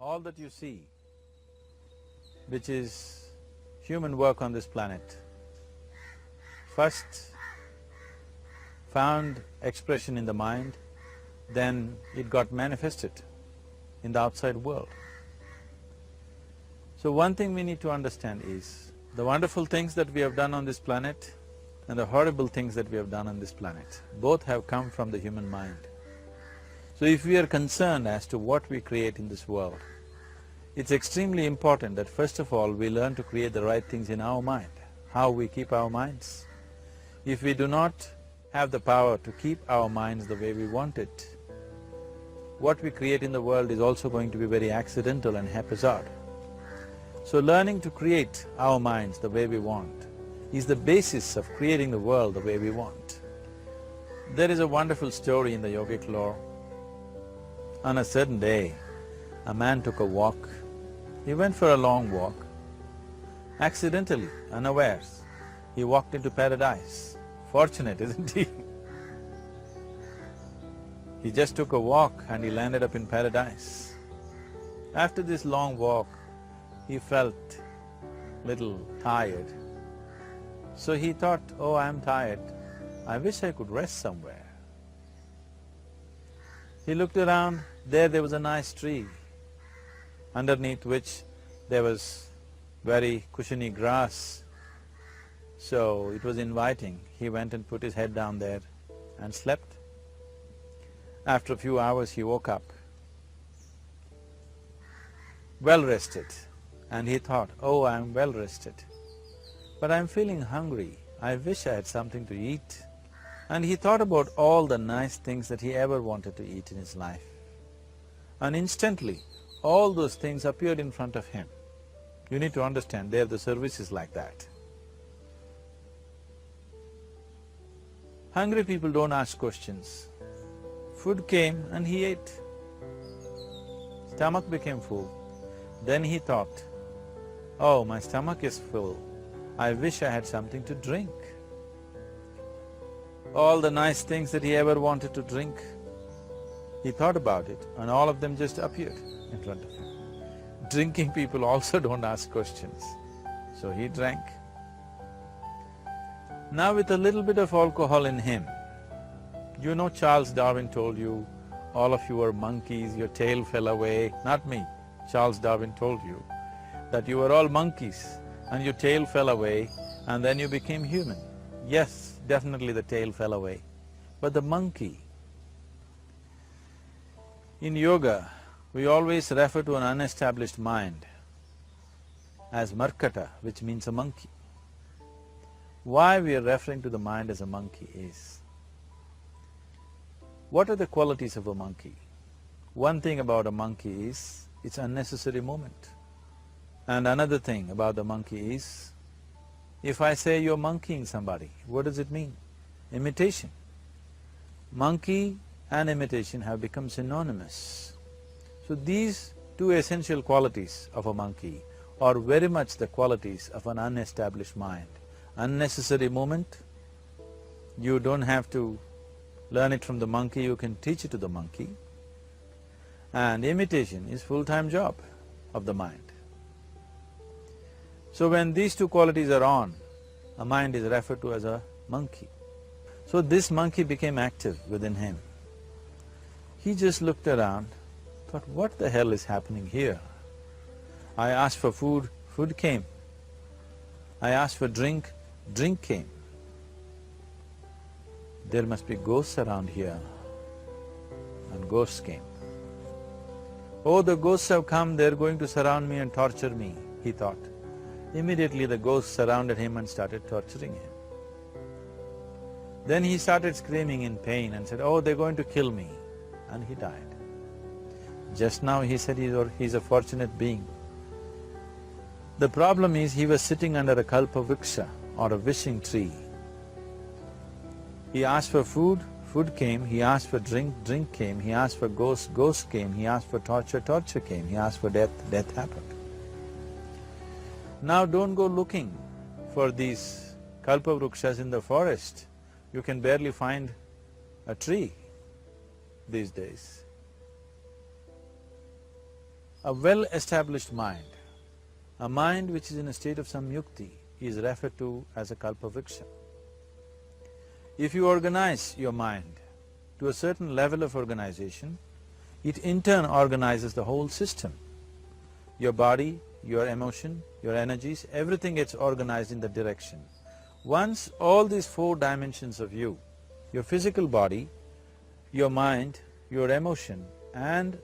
all that you see, which is human work on this planet, first found expression in the mind, then it got manifested in the outside world. So one thing we need to understand is, the wonderful things that we have done on this planet and the horrible things that we have done on this planet, both have come from the human mind. So if we are concerned as to what we create in this world, it's extremely important that first of all we learn to create the right things in our mind, how we keep our minds. If we do not have the power to keep our minds the way we want it, what we create in the world is also going to be very accidental and haphazard. So learning to create our minds the way we want is the basis of creating the world the way we want. There is a wonderful story in the yogic lore. On a certain day, a man took a walk. He went for a long walk. Accidentally, unawares, he walked into paradise. Fortunate, isn't he? He just took a walk and he landed up in paradise. After this long walk, he felt little tired. So he thought, oh, I'm tired, I wish I could rest somewhere. He looked around, there was a nice tree, underneath which there was very cushiony grass. So it was inviting. He went and put his head down there and slept. After a few hours he woke up, well rested, and he thought, oh, I'm well rested, but I'm feeling hungry, I wish I had something to eat. And he thought about all the nice things that he ever wanted to eat in his life. And instantly, all those things appeared in front of him. You need to understand, there the service is like that. Hungry people don't ask questions. Food came and he ate. Stomach became full. Then he thought, oh, my stomach is full, I wish I had something to drink. All the nice things that he ever wanted to drink, he thought about it and all of them just appeared in front of him. Drinking people also don't ask questions, so he drank. Now with a little bit of alcohol in him, you know Charles Darwin told you, all of you are monkeys, your tail fell away. Not me, Charles Darwin told you that you were all monkeys and your tail fell away and then you became human. Yes, definitely the tail fell away, but the monkey… In yoga, we always refer to an unestablished mind as markata, which means a monkey. Why we are referring to the mind as a monkey is, what are the qualities of a monkey? One thing about a monkey is, it's unnecessary movement. And another thing about the monkey is, if I say you're monkeying somebody, what does it mean? Imitation. Monkey and imitation have become synonymous. So these two essential qualities of a monkey are very much the qualities of an unestablished mind. Unnecessary movement, you don't have to learn it from the monkey, you can teach it to the monkey. And imitation is full-time job of the mind. So when these two qualities are on, a mind is referred to as a monkey. So this monkey became active within him. He just looked around, thought, what the hell is happening here? I asked for food, food came. I asked for drink, drink came. There must be ghosts around here, and ghosts came. Oh, the ghosts have come, they're going to surround me and torture me, he thought. Immediately the ghosts surrounded him and started torturing him. Then he started screaming in pain and said, oh, they're going to kill me, and he died. Just now he said he's a fortunate being. The problem is he was sitting under a kalpa vriksha or a wishing tree. He asked for food, food came. He asked for drink, drink came. He asked for ghosts, ghosts came. He asked for torture, torture came. He asked for death, death happened. Now don't go looking for these kalpa vrikshas in the forest. You can barely find a tree these days. A well-established mind, a mind which is in a state of samyukti, is referred to as a kalpavriksha. If you organize your mind to a certain level of organization, it in turn organizes the whole system. Your body, your emotion, your energies, everything gets organized in that direction. Once all these four dimensions of you, your physical body, your mind, your emotion and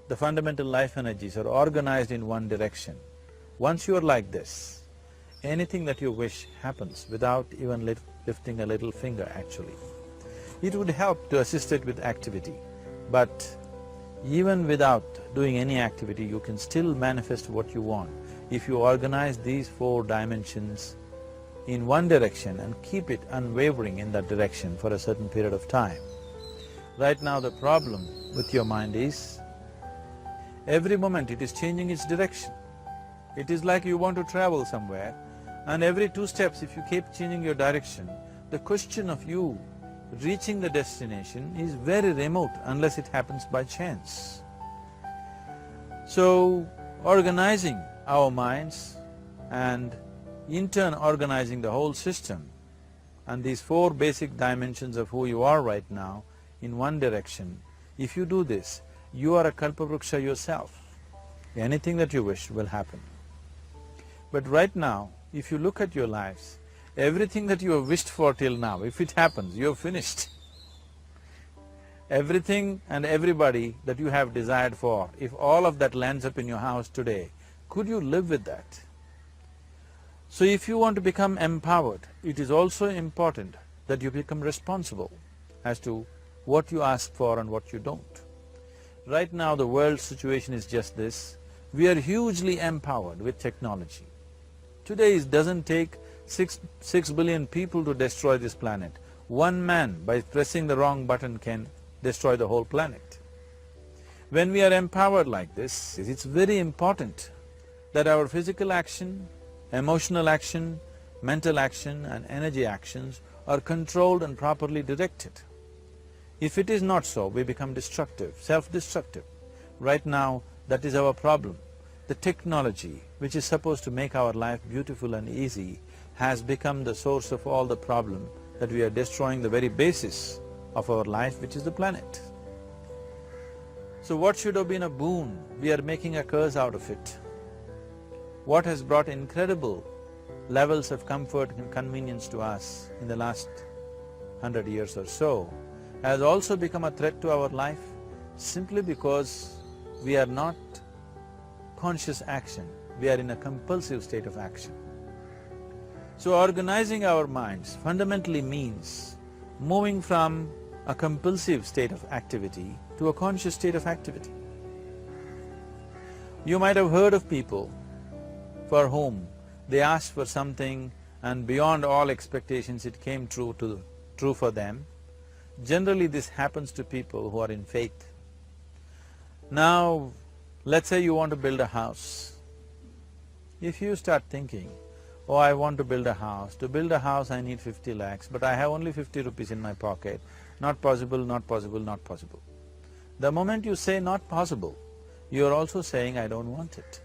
the fundamental life energies are organized in one direction, once you are like this, anything that you wish happens without even lifting a little finger actually. It would help to assist it with activity, but even without doing any activity, you can still manifest what you want if you organize these four dimensions in one direction and keep it unwavering in that direction for a certain period of time. Right now the problem with your mind is, every moment it is changing its direction. It is like you want to travel somewhere and every 2 steps if you keep changing your direction, the question of you reaching the destination is very remote unless it happens by chance. So, organizing our minds and in turn organizing the whole system and these 4 basic dimensions of who you are right now in one direction, if you do this, you are a kalpavriksha yourself. Anything that you wish will happen. But right now, if you look at your lives, everything that you have wished for till now, if it happens, you have finished. Everything and everybody that you have desired for, if all of that lands up in your house today, could you live with that? So if you want to become empowered, it is also important that you become responsible as to what you ask for and what you don't. Right now the world's situation is just this, we are hugely empowered with technology. Today it doesn't take 6 billion people to destroy this planet. One man by pressing the wrong button can destroy the whole planet. When we are empowered like this, it's very important that our physical action, emotional action, mental action and energy actions are controlled and properly directed. If it is not so, we become destructive, self-destructive. Right now, that is our problem. The technology, which is supposed to make our life beautiful and easy, has become the source of all the problem that we are destroying the very basis of our life, which is the planet. So what should have been a boon, we are making a curse out of it. What has brought incredible levels of comfort and convenience to us in the last 100 years or so has also become a threat to our life simply because we are not conscious action, we are in a compulsive state of action. So organizing our minds fundamentally means moving from a compulsive state of activity to a conscious state of activity. You might have heard of people for whom they asked for something and beyond all expectations it came true for them. Generally this happens to people who are in faith. Now, let's say you want to build a house. If you start thinking, oh, I want to build a house. To build a house I need 50 lakhs, but I have only 50 rupees in my pocket. Not possible, not possible, not possible. The moment you say not possible, you are also saying I don't want it.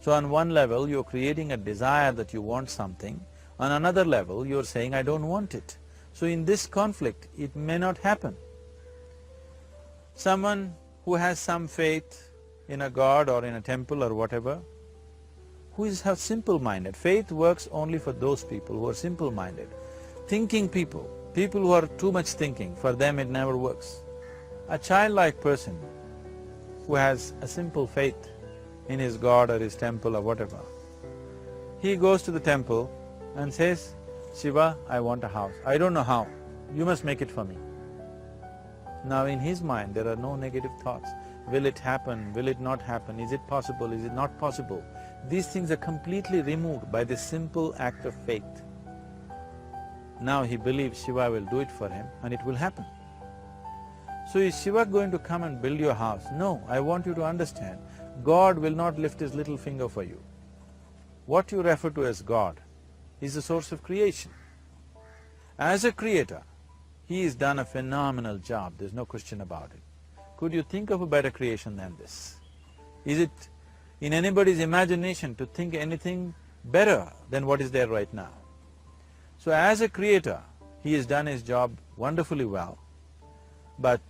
So on one level you're creating a desire that you want something, on another level you're saying I don't want it. So in this conflict, it may not happen. Someone who has some faith in a god or in a temple or whatever, who is simple-minded. Faith works only for those people who are simple-minded. Thinking people, people who are too much thinking, for them it never works. A childlike person who has a simple faith in his god or his temple or whatever, he goes to the temple and says, Shiva, I want a house. I don't know how, you must make it for me. Now in his mind there are no negative thoughts. Will it happen? Will it not happen? Is it possible? Is it not possible? These things are completely removed by this simple act of faith. Now he believes Shiva will do it for him and it will happen. So is Shiva going to come and build your house? No, I want you to understand, God will not lift his little finger for you. What you refer to as God is the source of creation. As a creator, he has done a phenomenal job, there's no question about it. Could you think of a better creation than this? Is it in anybody's imagination to think anything better than what is there right now? So as a creator, he has done his job wonderfully well, but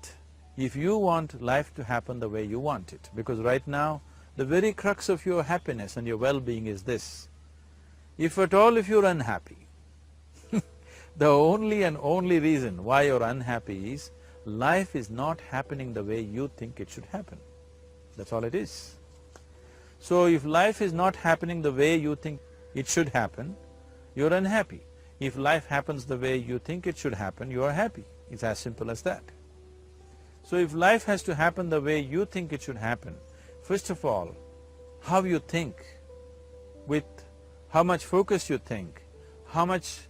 if you want life to happen the way you want it, because right now the very crux of your happiness and your well-being is this: if at all if you're unhappy, the only and only reason why you're unhappy is life is not happening the way you think it should happen. That's all it is. So if life is not happening the way you think it should happen, you're unhappy. If life happens the way you think it should happen, you are happy. It's as simple as that. So if life has to happen the way you think it should happen, first of all, how you think, with how much focus you think, how much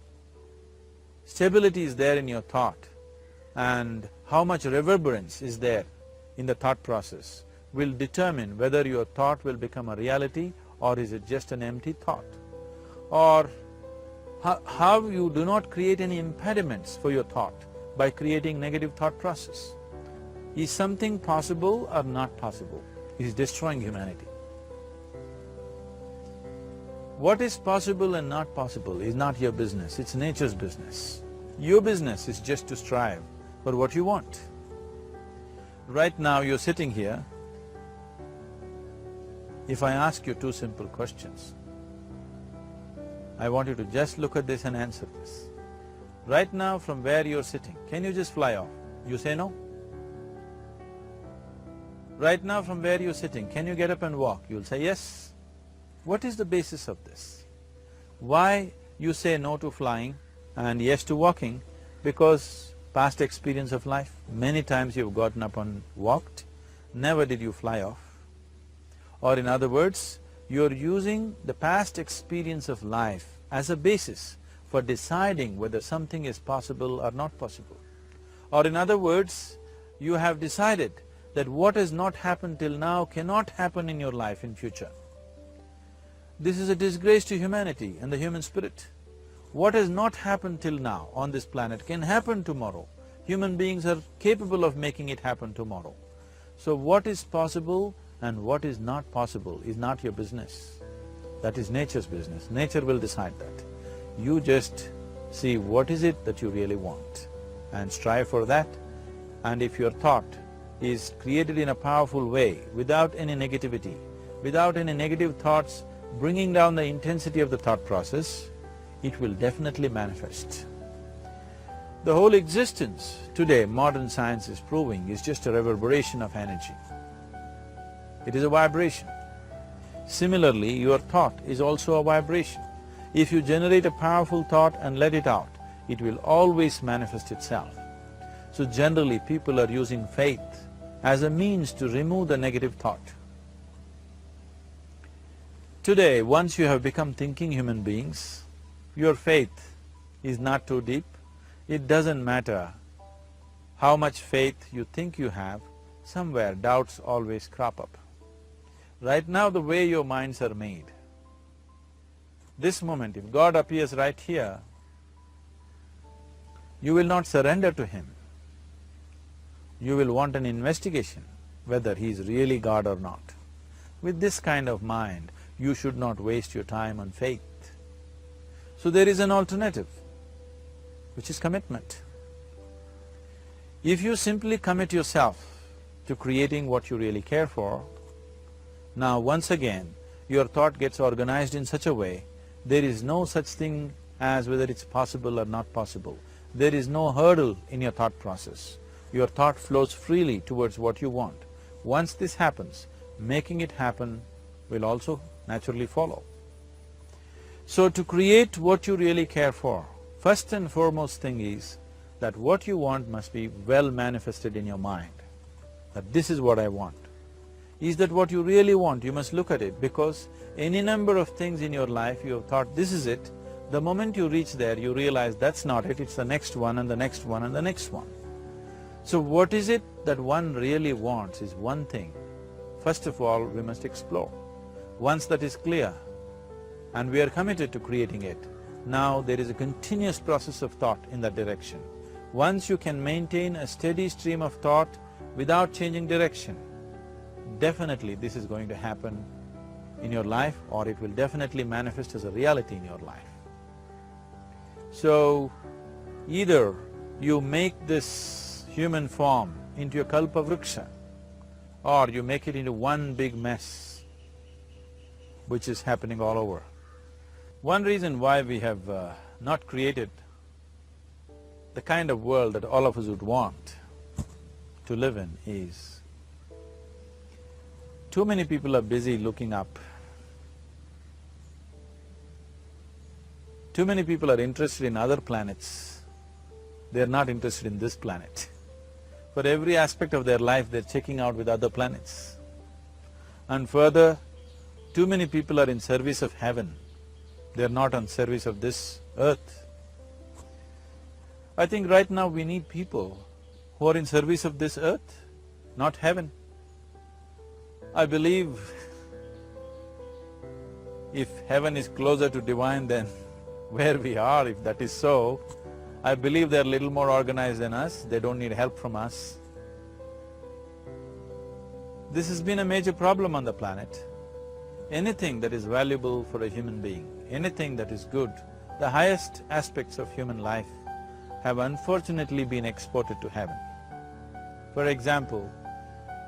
stability is there in your thought, and how much reverberance is there in the thought process will determine whether your thought will become a reality or is it just an empty thought. Or how you do not create any impediments for your thought by creating negative thought process. Is something possible or not possible? It is destroying humanity. What is possible and not possible is not your business, it's nature's business. Your business is just to strive for what you want. Right now you're sitting here. If I ask you two simple questions, I want you to just look at this and answer this. Right now from where you're sitting, can you just fly off? You say no? Right now from where you're sitting, can you get up and walk? You'll say yes. What is the basis of this? Why you say no to flying and yes to walking? Because past experience of life, many times you've gotten up and walked, never did you fly off. Or in other words, you're using the past experience of life as a basis for deciding whether something is possible or not possible. Or in other words, you have decided that what has not happened till now cannot happen in your life in future. This is a disgrace to humanity and the human spirit. What has not happened till now on this planet can happen tomorrow. Human beings are capable of making it happen tomorrow. So what is possible and what is not possible is not your business. That is nature's business. Nature will decide that. You just see what is it that you really want and strive for that. And if your thought is created in a powerful way, without any negativity, without any negative thoughts bringing down the intensity of the thought process, it will definitely manifest. The whole existence today, modern science is proving, is just a reverberation of energy. It is a vibration. Similarly, your thought is also a vibration. If you generate a powerful thought and let it out, it will always manifest itself. So generally, people are using faith as a means to remove the negative thought. Today, once you have become thinking human beings, your faith is not too deep. It doesn't matter how much faith you think you have, somewhere doubts always crop up. Right now, the way your minds are made, this moment, if God appears right here, you will not surrender to Him. You will want an investigation whether He is really God or not. With this kind of mind, you should not waste your time on faith. So there is an alternative, which is commitment. If you simply commit yourself to creating what you really care for, now once again, your thought gets organized in such a way, there is no such thing as whether it's possible or not possible. There is no hurdle in your thought process. Your thought flows freely towards what you want. Once this happens, making it happen will also naturally follow. So to create what you really care for, first and foremost thing is that what you want must be well manifested in your mind, that this is what I want. Is that what you really want? You must look at it, because any number of things in your life you have thought, this is it. The moment you reach there, you realize that's not it, it's the next one and the next one and the next one. So what is it that one really wants is one thing. First of all, we must explore. Once that is clear, and we are committed to creating it, now there is a continuous process of thought in that direction. Once you can maintain a steady stream of thought without changing direction, definitely this is going to happen in your life, or it will definitely manifest as a reality in your life. So, either you make this human form into a kalpa vriksha, or you make it into one big mess, which is happening all over. One reason why we have not created the kind of world that all of us would want to live in is, too many people are busy looking up. Too many people are interested in other planets, they are not interested in this planet. For every aspect of their life, they're checking out with other planets. And further, too many people are in service of heaven, they're not on service of this earth. I think right now we need people who are in service of this earth, not heaven. I believe if heaven is closer to divine than where we are, if that is so, I believe they're a little more organized than us, they don't need help from us. This has been a major problem on the planet. Anything that is valuable for a human being, anything that is good, the highest aspects of human life have unfortunately been exported to heaven. For example,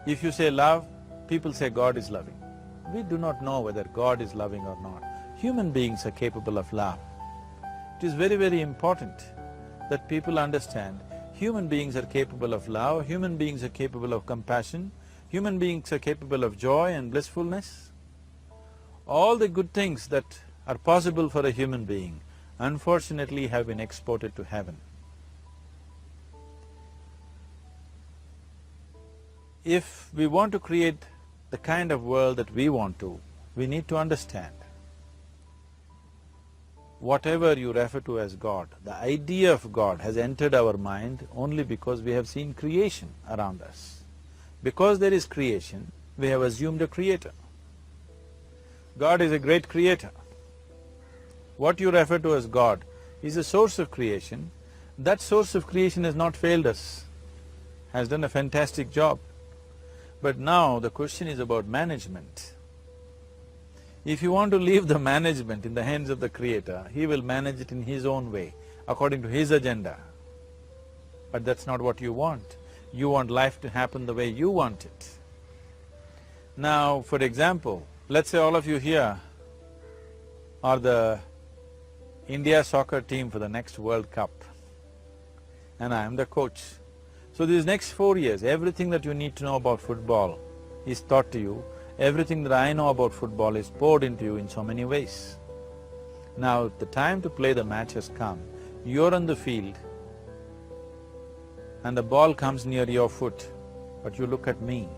if you say love, people say God is loving. We do not know whether God is loving or not. Human beings are capable of love. It is very, very important that people understand human beings are capable of love, human beings are capable of compassion, human beings are capable of joy and blissfulness. All the good things that are possible for a human being, unfortunately have been exported to heaven. If we want to create the kind of world that we want to, we need to understand whatever you refer to as God, the idea of God has entered our mind only because we have seen creation around us. Because there is creation, we have assumed a creator. God is a great creator. What you refer to as God is a source of creation. That source of creation has not failed us, has done a fantastic job. But now the question is about management. If you want to leave the management in the hands of the Creator, He will manage it in His own way, according to His agenda. But that's not what you want. You want life to happen the way you want it. Now, for example, let's say all of you here are the India soccer team for the next World Cup, and I am the coach. So these next 4 years, everything that you need to know about football is taught to you. Everything that I know about football is poured into you in so many ways. Now, the time to play the match has come. You're on the field and the ball comes near your foot, but you look at me,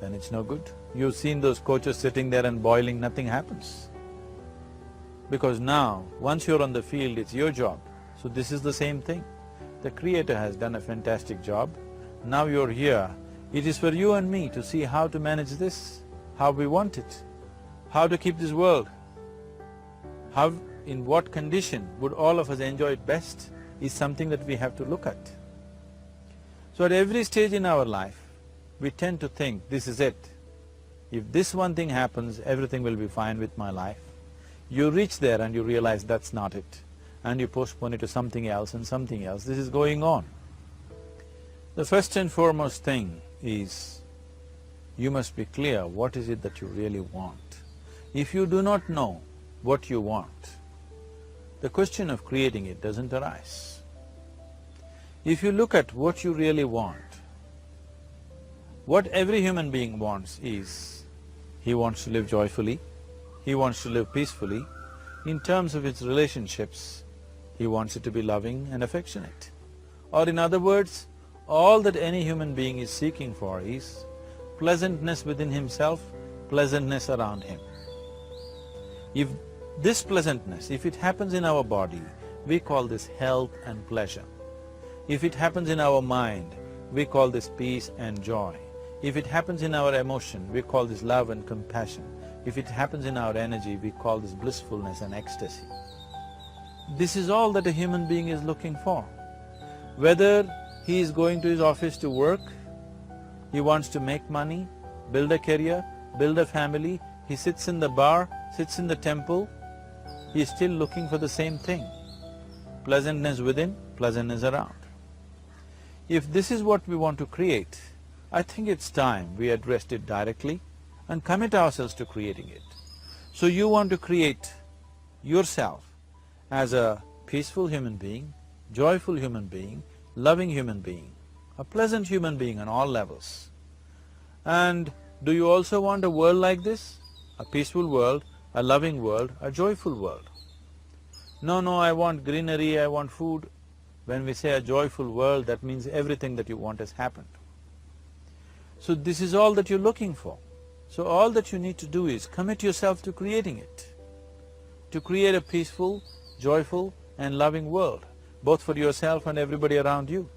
then it's no good. You've seen those coaches sitting there and boiling, nothing happens. Because now, once you're on the field, it's your job. So this is the same thing. The Creator has done a fantastic job. Now you're here. It is for you and me to see how to manage this, how we want it, how to keep this world, how, in what condition would all of us enjoy it best is something that we have to look at. So at every stage in our life, we tend to think, this is it. If this one thing happens, everything will be fine with my life. You reach there and you realize that's not it, and you postpone it to something else and something else. This is going on. The first and foremost thing is, you must be clear what is it that you really want. If you do not know what you want, the question of creating it doesn't arise. If you look at what you really want, what every human being wants is, he wants to live joyfully, he wants to live peacefully. In terms of his relationships, he wants it to be loving and affectionate. Or in other words, all that any human being is seeking for is pleasantness within himself, pleasantness around him. If this pleasantness, if it happens in our body, we call this health and pleasure. If it happens in our mind, we call this peace and joy. If it happens in our emotion, we call this love and compassion. If it happens in our energy, we call this blissfulness and ecstasy. This is all that a human being is looking for. Whether he is going to his office to work, he wants to make money, build a career, build a family, he sits in the bar, sits in the temple, he is still looking for the same thing. Pleasantness within, pleasantness around. If this is what we want to create, I think it's time we addressed it directly and commit ourselves to creating it. So you want to create yourself as a peaceful human being, joyful human being, loving human being, a pleasant human being on all levels. And do you also want a world like this? A peaceful world, a loving world, a joyful world? No, I want greenery, I want food. When we say a joyful world, that means everything that you want has happened. So this is all that you're looking for. So all that you need to do is commit yourself to creating it, to create a peaceful, joyful and loving world, both for yourself and everybody around you.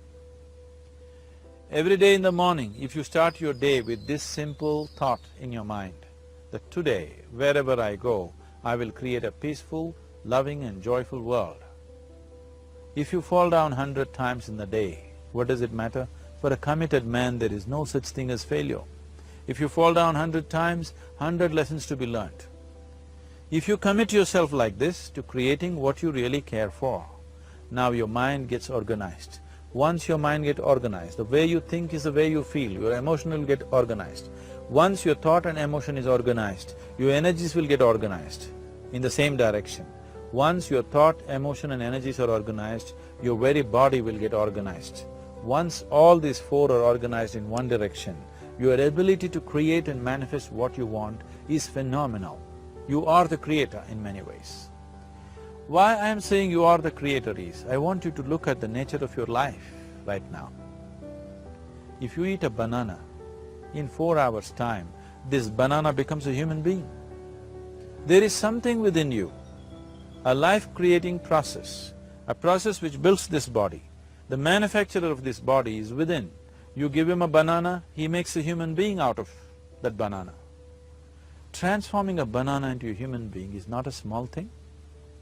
Every day in the morning, if you start your day with this simple thought in your mind, that today, wherever I go, I will create a peaceful, loving and joyful world. If you fall down 100 times in the day, what does it matter? For a committed man, there is no such thing as failure. If you fall down 100 times, 100 lessons to be learnt. If you commit yourself like this to creating what you really care for, now your mind gets organized. Once your mind gets organized, the way you think is the way you feel, your emotion will get organized. Once your thought and emotion is organized, your energies will get organized in the same direction. Once your thought, emotion and energies are organized, your very body will get organized. Once all these four are organized in one direction, your ability to create and manifest what you want is phenomenal. You are the creator in many ways. Why I am saying you are the creator is, I want you to look at the nature of your life right now. If you eat a banana, in 4 hours' time, this banana becomes a human being. There is something within you, a life-creating process, a process which builds this body. The manufacturer of this body is within. You give him a banana, he makes a human being out of that banana. Transforming a banana into a human being is not a small thing,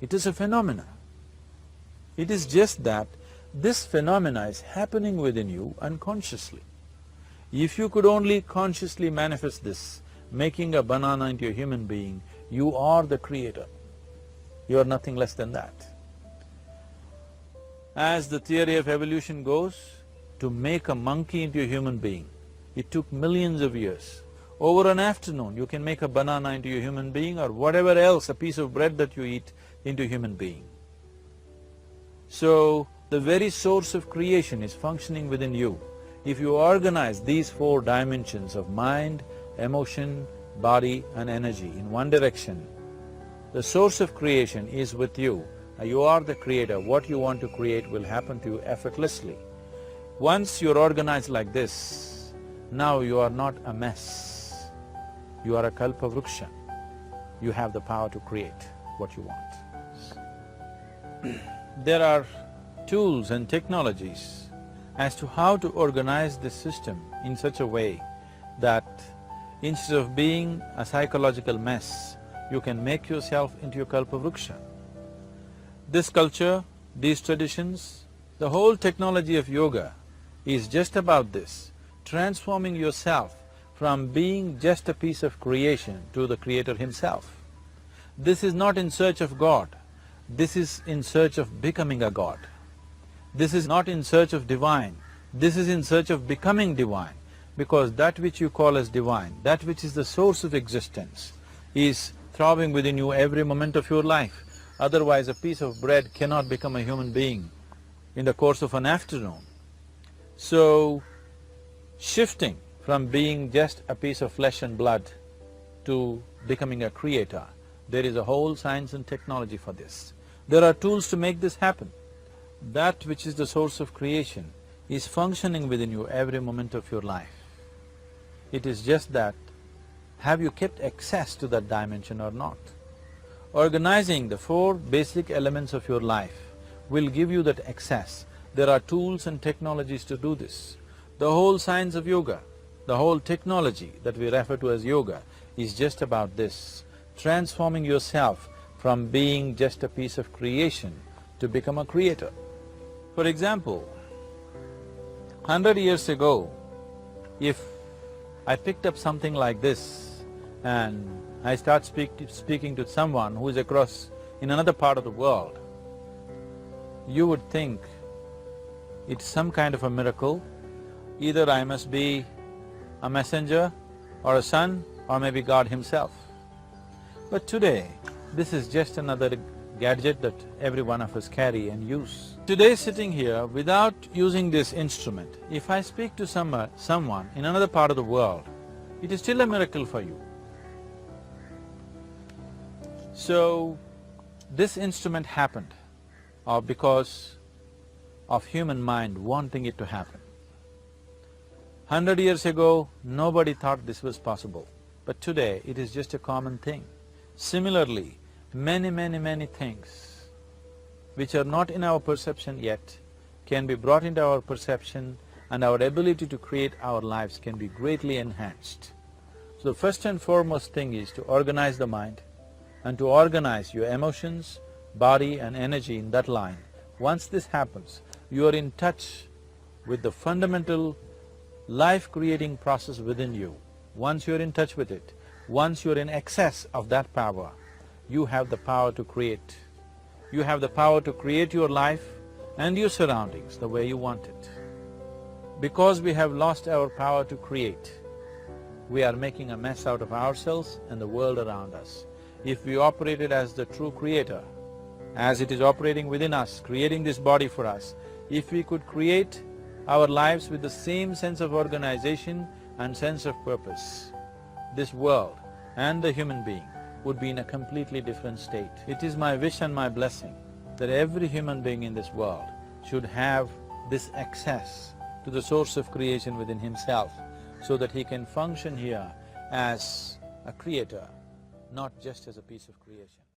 it is a phenomena. It is just that this phenomena is happening within you unconsciously. If you could only consciously manifest this, making a banana into a human being, you are the creator. You are nothing less than that. As the theory of evolution goes, to make a monkey into a human being, it took millions of years. Over an afternoon, you can make a banana into a human being or whatever else, a piece of bread that you eat, into a human being. So, the very source of creation is functioning within you. If you organize these four dimensions of mind, emotion, body and energy in one direction, the source of creation is with you. You are the creator. What you want to create will happen to you effortlessly. Once you're organized like this, now you are not a mess. You are a kalpa vruksha. You have the power to create what you want. There are tools and technologies as to how to organize this system in such a way that instead of being a psychological mess, you can make yourself into a kalpa vruksha. This culture, these traditions, the whole technology of yoga is just about this, transforming yourself from being just a piece of creation to the creator himself. This is not in search of God, this is in search of becoming a God. This is not in search of divine, this is in search of becoming divine, because that which you call as divine, that which is the source of existence, is throbbing within you every moment of your life. Otherwise, a piece of bread cannot become a human being in the course of an afternoon. So, shifting from being just a piece of flesh and blood to becoming a creator, there is a whole science and technology for this. There are tools to make this happen. That which is the source of creation is functioning within you every moment of your life. It is just that, have you kept access to that dimension or not? Organizing the four basic elements of your life will give you that access. There are tools and technologies to do this. The whole science of yoga, the whole technology that we refer to as yoga is just about this, transforming yourself from being just a piece of creation to become a creator. For example, 100 years ago, if I picked up something like this and I start speaking to someone who is across in another part of the world, you would think it's some kind of a miracle. Either I must be a messenger or a son or maybe God himself. But today, this is just another gadget that every one of us carry and use. Today sitting here, without using this instrument, if I speak to someone in another part of the world, it is still a miracle for you. So, this instrument happened because of human mind wanting it to happen. 100 years ago, nobody thought this was possible, but today it is just a common thing. Similarly, many things which are not in our perception yet can be brought into our perception and our ability to create our lives can be greatly enhanced. So the first and foremost thing is to organize the mind and to organize your emotions, body and energy in that line. Once this happens, you are in touch with the fundamental life-creating process within you. Once you're in touch with it, once you're in excess of that power, you have the power to create. You have the power to create your life and your surroundings the way you want it. Because we have lost our power to create, we are making a mess out of ourselves and the world around us. If we operated as the true creator, as it is operating within us, creating this body for us, if we could create our lives with the same sense of organization and sense of purpose, this world and the human being would be in a completely different state. It is my wish and my blessing that every human being in this world should have this access to the source of creation within himself so that he can function here as a creator, not just as a piece of creation.